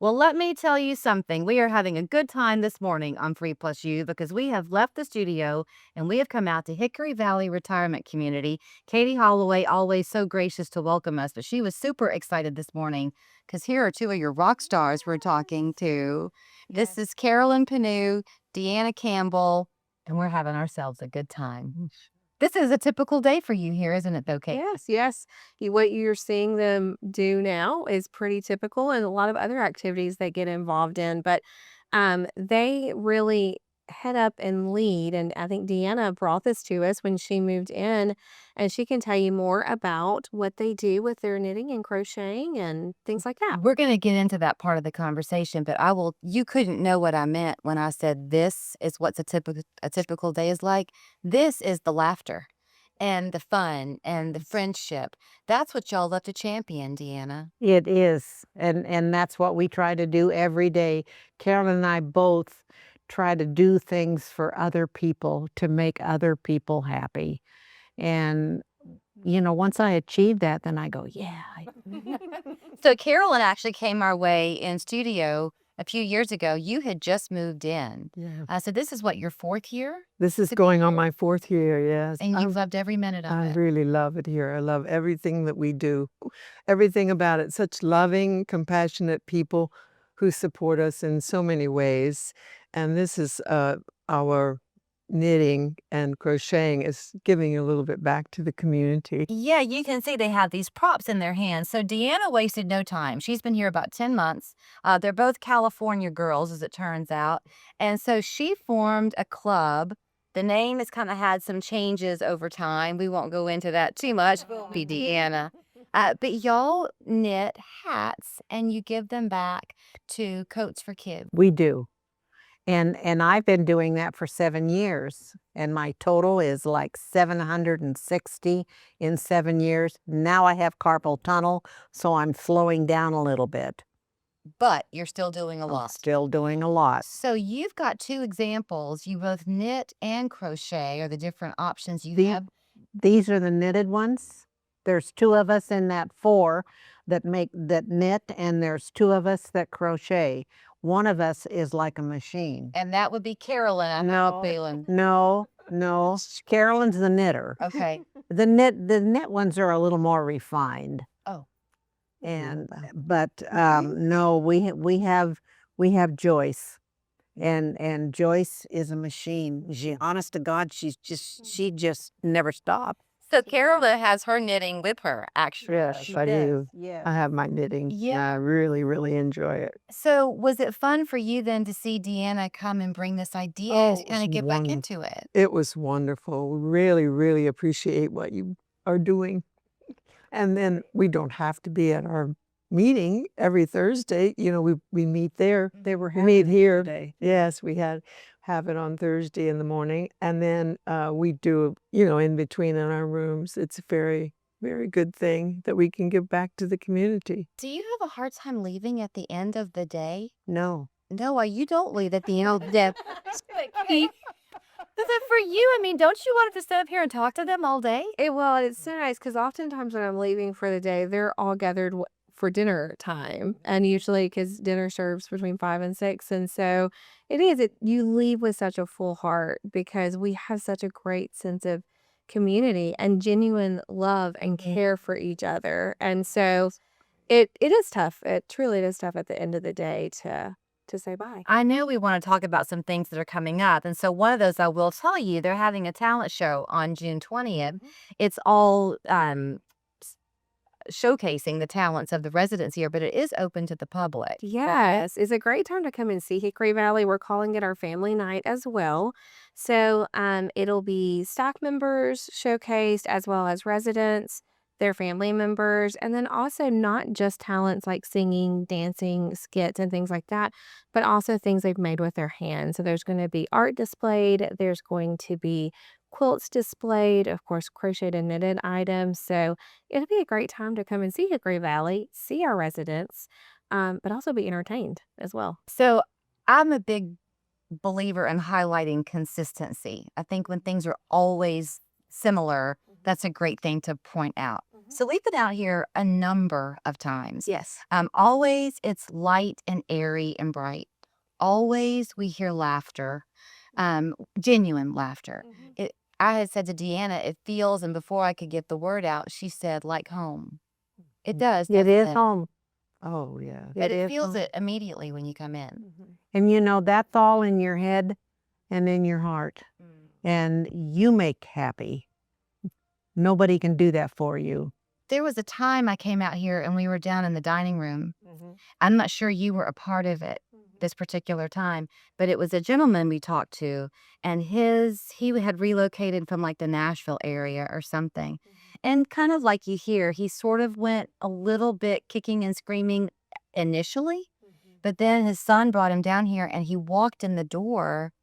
Well, let me tell you something. We are having a good time this morning on Free Plus You because we have left the studio and we have come out to Hickory Valley Retirement Community. Katie Holloway, always so gracious to welcome us, but she was super excited this morning because here are two of your rock stars we're talking to. This is Carolyn Panu, Deanna Campbell, and we're having ourselves a good time. This is a typical day for you here, isn't it, though, Kate? Yes, yes. What you're seeing them do now is pretty typical and a lot of other activities they get involved in, but they really head up and lead. And I think Deanna brought this to us when she moved in, and she can tell you more about what they do with their knitting and crocheting and things like that. We're gonna get into that part of the conversation, but you couldn't know what I meant when I said this is what's a typical day is like. This is the laughter and the fun and the friendship. That's what y'all love to champion, Deanna. It is, and that's what we try to do every day. Carolyn and I both try to do things for other people to make other people happy. And, once I achieve that, then I go, yeah. So Carolyn actually came our way in studio a few years ago. You had just moved in. Yeah. So this is what, your fourth year? This is To be going on here? my 4th year, yes. And you've loved every minute of I it. really love it here. I love everything that we do. Everything about it. Such loving, compassionate people who support us in so many ways. And this is our knitting and crocheting is giving a little bit back to the community. Yeah, you can see they have these props in their hands. So Deanna wasted no time. She's been here about 10 months. They're both California girls, as it turns out. And so she formed a club. The name has kind of had some changes over time. We won't go into that too much. Be Deanna. But y'all knit hats and you give them back to Coats for Kids. We do. And I've been doing that for 7 years, and my total is like 760 in 7 years. Now I have carpal tunnel, so I'm slowing down a little bit. But you're still doing a I'm lot. still doing a lot. So you've got two examples. You both knit and crochet, or the different options you The- have. These are the knitted ones. There's 2 of us in that 4 that knit, and there's 2 of us that crochet. One of us is like a machine. And that would be Carolyn, I have a No. feeling. No, Carolyn's the knitter. Okay. The knit ones are a little more refined. Oh. But no, we have Joyce, and Joyce is a machine. Honest to God, she just never stops. So Carolyn has her knitting with her, actually. Yes, I do. Yeah. I have my knitting. Yeah. I really, really enjoy it. So was it fun for you then to see Deanna come and bring this idea Oh, to kind of it's get back wonderful. into it? It was wonderful. We really, really appreciate what you are doing. And then we don't have to be at our meeting every Thursday. We meet there. They were We meet having it here. today. Yes, we have it on Thursday in the morning. And then we do, in between in our rooms. It's a very, very good thing that we can give back to the community. Do you have a hard time leaving at the end of the day? No. No, you don't leave at the end of the day. But for you, I mean, don't you want to sit up here and talk to them all day? It's so nice because oftentimes when I'm leaving for the day, they're all gathered for dinner time, and usually because dinner serves between 5 and 6, and so you leave with such a full heart because we have such a great sense of community and genuine love and care for each other, and so it is tough. It truly is tough at the end of the day to say bye. I know we want to talk about some things that are coming up. And so one of those, I will tell you, they're having a talent show on June 20th. It's all showcasing the talents of the residents here, but it is open to the public. Yes, it's a great time to come and see Hickory Valley. We're calling it our family night as well. So it'll be staff members showcased as well as residents, their family members, and then also not just talents like singing, dancing, skits, and things like that, but also things they've made with their hands. So there's going to be art displayed. There's going to be quilts displayed, of course, crocheted and knitted items. So it'll be a great time to come and see Hickory Valley, see our residents, but also be entertained as well. So I'm a big believer in highlighting consistency. I think when things are always similar, that's a great thing to point out. So we've been out here a number of times. Yes. Always it's light and airy and bright. Always we hear laughter, genuine laughter. I had said to Deanna, it feels, and before I could get the word out, she said, like home. It does, It doesn't is it? home. Oh, yeah. But it is feels home. it immediately when you come in. And you know, that's all in your head and in your heart. And you make happy. Nobody can do that for you. There was a time I came out here and we were down in the dining room. I'm not sure you were a part of it this particular time, but it was a gentleman we talked to, and he had relocated from like the Nashville area or something. And kind of like you hear, he sort of went a little bit kicking and screaming initially, but then his son brought him down here and he walked in the door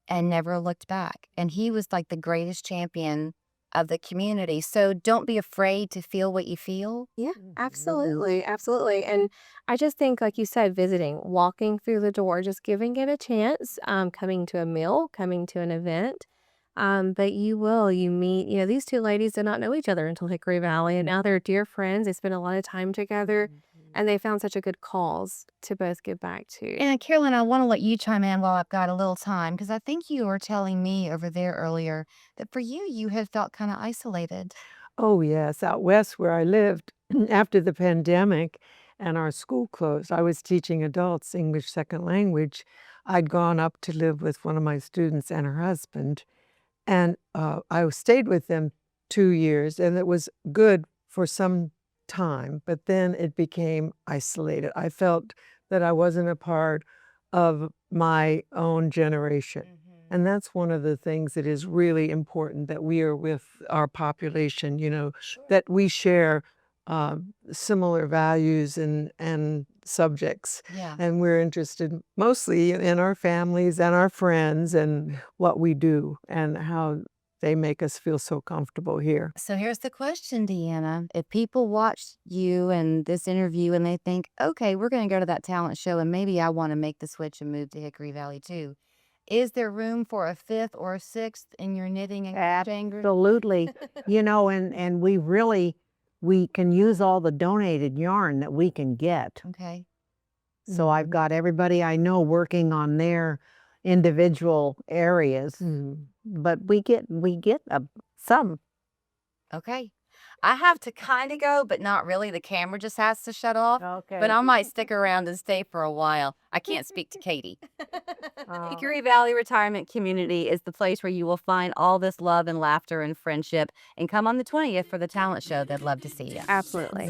and never looked back. And he was like the greatest champion of the community. So don't be afraid to feel what you feel. Yeah, absolutely. Absolutely. And I just think, like you said, visiting, walking through the door, just giving it a chance, coming to a meal, coming to an event. But you meet, these two ladies did not know each other until Hickory Valley, and now they're dear friends. They spend a lot of time together, and they found such a good cause to both give back to. And Carolyn, I want to let you chime in while I've got a little time, because I think you were telling me over there earlier that for you, you had felt kind of isolated. Oh, yes. Out west where I lived after the pandemic and our school closed, I was teaching adults English second language. I'd gone up to live with one of my students and her husband. And I stayed with them 2 years, and it was good for some time, but then it became isolated. I felt that I wasn't a part of my own generation. And that's one of the things that is really important, that we are with our population, that we share similar values and subjects. Yeah. And we're interested mostly in our families and our friends and what we do and how they make us feel so comfortable here. So here's the question, Deanna. If people watch you and this interview and they think, okay, we're going to go to that talent show and maybe I want to make the switch and move to Hickory Valley too. Is there room for a fifth or a sixth in your knitting and crocheting group? Absolutely. And we can use all the donated yarn that we can get. Okay. So I've got everybody I know working on their individual areas, but we get some. Okay. I have to kind of go, but not really. The camera just has to shut off. Okay. But I might stick around and stay for a while. I can't speak to Katie. Oh. Hickory Valley Retirement Community is the place where you will find all this love and laughter and friendship. And come on the 20th for the talent show. They'd love to see you. Absolutely.